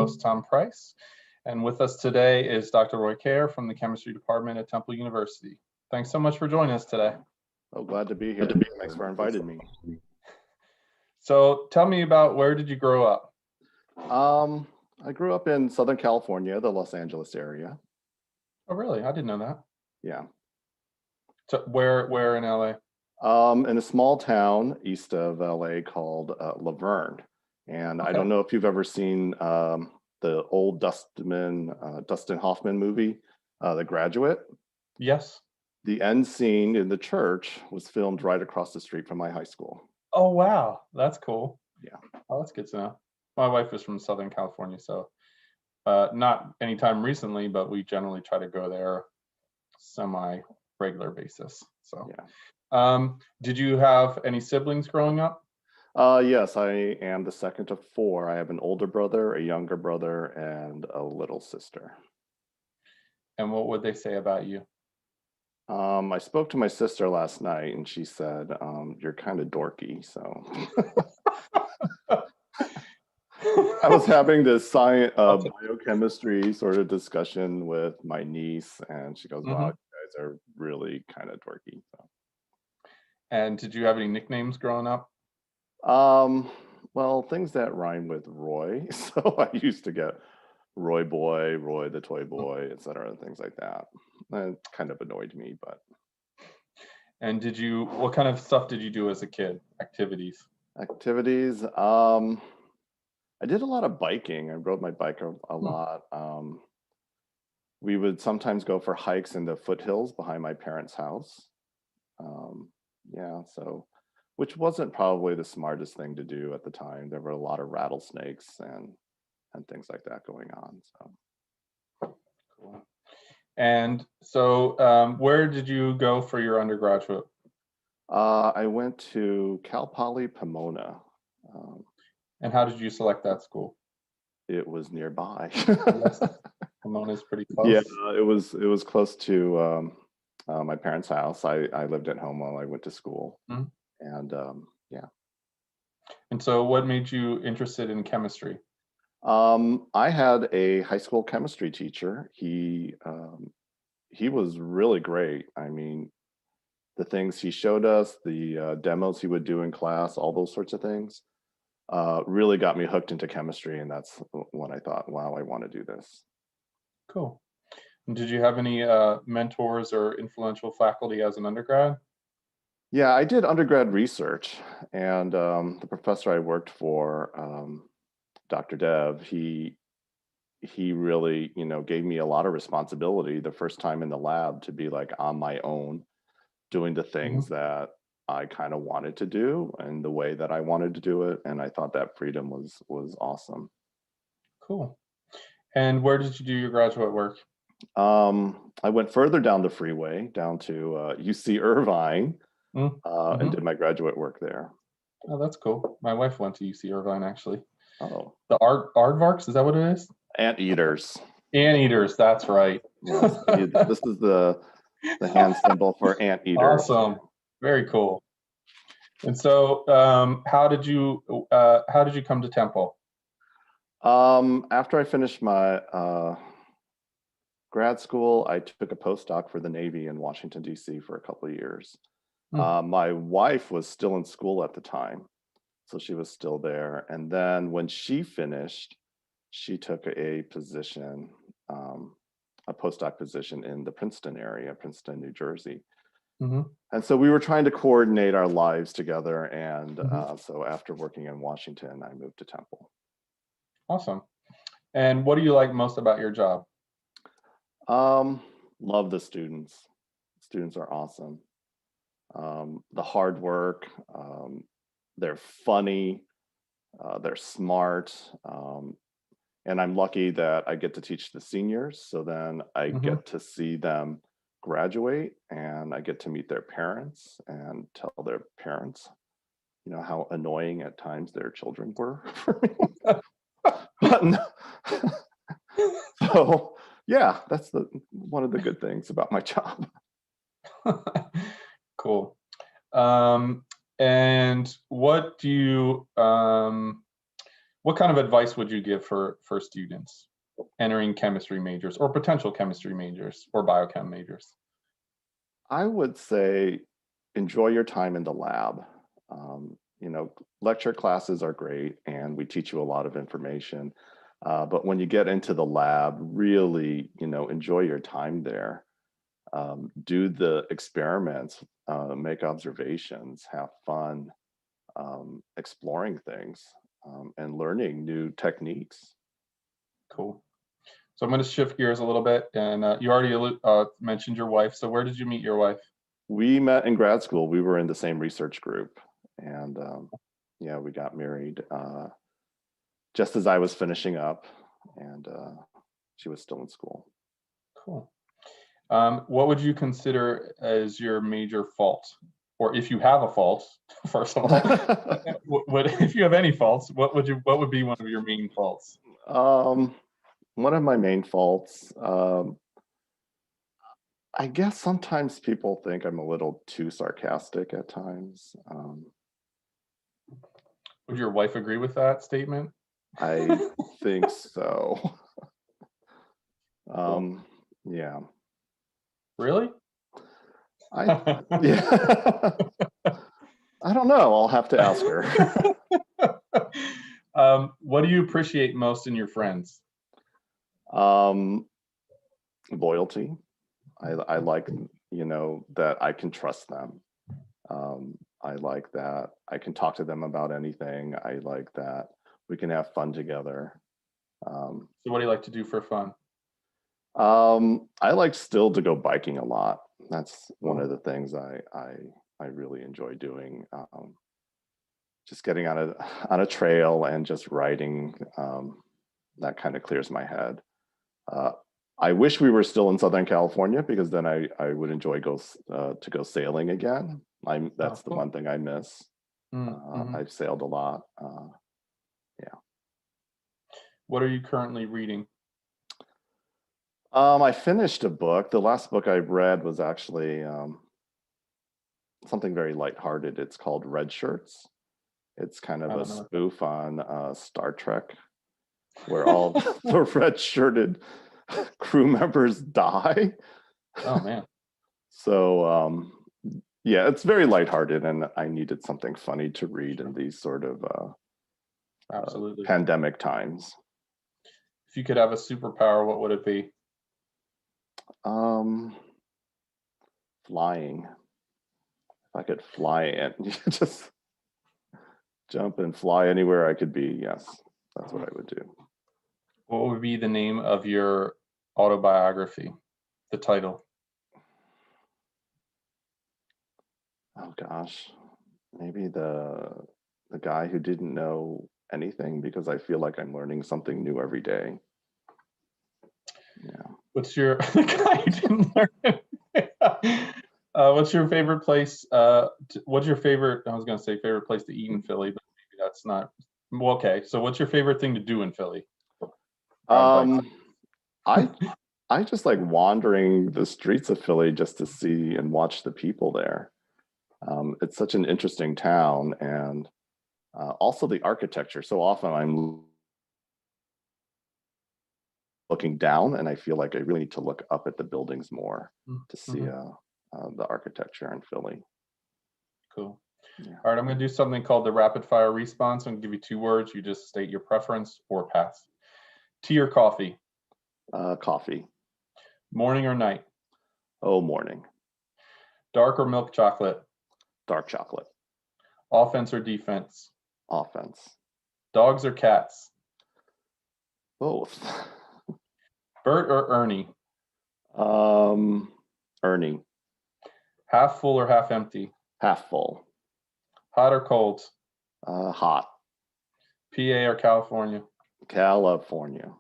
host, Tom Price. And with us today is Dr. Roy Kerr from the chemistry department at Temple University. Thanks so much for joining us today. Oh, glad to be here. Thanks for inviting me. So tell me about, where did you grow up? I grew up in Southern California, the Los Angeles area. Oh, really? I didn't know that. Yeah. So where in LA? In a small town east of LA called Laverne. And Okay. I don't know if you've ever seen the old Dustin Hoffman movie, The Graduate. Yes. The end scene in the church was filmed right across the street from my high school. Oh, wow. That's cool. Yeah. Oh, that's good to know. My wife is from Southern California, so not anytime recently, but we generally try to go there semi-regular basis. So, yeah. Did you have any siblings growing up? Yes, I am the second of four. I have an older brother, a younger brother, and a little sister. And what would they say about you? I spoke to my sister last night, and she said, "You're kind of dorky." So I was having this biochemistry sort of discussion with my niece, and she goes, "Wow, you guys are really kind of dorky." So. And did you have any nicknames growing up? Well, things that rhyme with Roy. So I used to get Roy Boy, Roy the Toy Boy, etc., and things like that. It kind of annoyed me, but. And what kind of stuff did you do as a kid? Activities? I did a lot of biking. I rode my bike a lot. We would sometimes go for hikes in the foothills behind my parents' house. Which wasn't probably the smartest thing to do at the time. There were a lot of rattlesnakes and things like that going on. So. Cool. And so where did you go for your undergraduate? I went to Cal Poly Pomona. And how did you select that school? It was nearby. Yes. Pomona is pretty close. Yeah, it was close to my parents' house. I lived at home while I went to school. And yeah. And so what made you interested in chemistry? I had a high school chemistry teacher. He was really great. I mean, the things he showed us, the demos he would do in class, all those sorts of things, really got me hooked into chemistry. And that's when I thought, wow, I want to do this. Cool. And did you have any mentors or influential faculty as an undergrad? Yeah, I did undergrad research, and the professor I worked for, Dr. Dev, he really, gave me a lot of responsibility the first time in the lab to be like on my own, doing the things that I kind of wanted to do and the way that I wanted to do it, and I thought that freedom was awesome. Cool. And where did you do your graduate work? I went further down the freeway, down to UC Irvine. And did my graduate work there. Oh, that's cool. My wife went to UC Irvine, actually. Oh. The aardvarks, is that what it is? Anteaters. Anteaters, that's right. Yes, this is the hand symbol for anteaters. Awesome. Very cool. And so how did you come to Temple? After I finished my grad school, I took a postdoc for the Navy in Washington, D.C. for a couple of years. My wife was still in school at the time, so she was still there. And then when she finished, she took a position, a postdoc position in the Princeton area, Princeton, New Jersey. And so we were trying to coordinate our lives together. And so after working in Washington, I moved to Temple. Awesome. And what do you like most about your job? Love the students. Students are awesome. The hard work, they're funny, they're smart, and I'm lucky that I get to teach the seniors, so then I get to see them graduate, and I get to meet their parents and tell their parents, how annoying at times their children were for me. So yeah, that's one of the good things about my job. Cool. And what do you What kind of advice would you give for students entering chemistry majors or potential chemistry majors or biochem majors? I would say enjoy your time in the lab. Lecture classes are great and we teach you a lot of information. But when you get into the lab, really, enjoy your time there. Do the experiments, make observations, have fun, exploring things, and learning new techniques. Cool. So I'm going to shift gears a little bit, and you already mentioned your wife. So where did you meet your wife? We met in grad school. We were in the same research group, and we got married just as I was finishing up, and she was still in school. Cool. What would you consider as your major fault? Or if you have a fault, first of all, if you have any faults, what would be one of your main faults? One of my main faults, I guess sometimes people think I'm a little too sarcastic at times. Would your wife agree with that statement? I think so. Yeah. Really? Yeah. I don't know. I'll have to ask her. What do you appreciate most in your friends? Loyalty. I like, that I can trust them. I like that I can talk to them about anything. I like that we can have fun together. So what do you like to do for fun? I like still to go biking a lot. That's one of the things I really enjoy doing. Just getting on a trail and just riding, that kind of clears my head. I wish we were still in Southern California because then I would enjoy to go sailing again. That's the one thing I miss. I've sailed a lot. Yeah. What are you currently reading? I finished a book. The last book I read was actually something very lighthearted. It's called Red Shirts. It's kind of a spoof on Star Trek, where all the red-shirted crew members die. Oh man. So yeah, it's very lighthearted, and I needed something funny to read in these sort of absolutely pandemic times. If you could have a superpower, what would it be? Flying. If I could fly and just jump and fly anywhere I could be, yes, that's what I would do. What would be the name of your autobiography? The title? Oh gosh, maybe the guy who didn't know anything, because I feel like I'm learning something new every day. Yeah. What's your guy who didn't learn? What's your favorite place? What's your favorite? I was going to say favorite place to eat in Philly, but maybe that's not. Well, okay, so what's your favorite thing to do in Philly? I just like wandering the streets of Philly just to see and watch the people there. It's such an interesting town, and also the architecture. So often I'm looking down and I feel like I really need to look up at the buildings more to see the architecture in Philly. Cool. Yeah. All right, I'm going to do something called the rapid fire response. I'm going to give you 2 words. You just state your preference or pass. Tea or coffee? Coffee. Morning or night? Oh, morning. Dark or milk chocolate? Dark chocolate. Offense or defense? Offense. Dogs or cats? Both. Bert or Ernie? Ernie. Half full or half empty? Half full. Hot or cold? Hot. PA or California? California.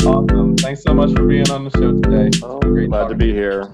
Awesome. Thanks so much for being on the show today. Oh, glad to be here.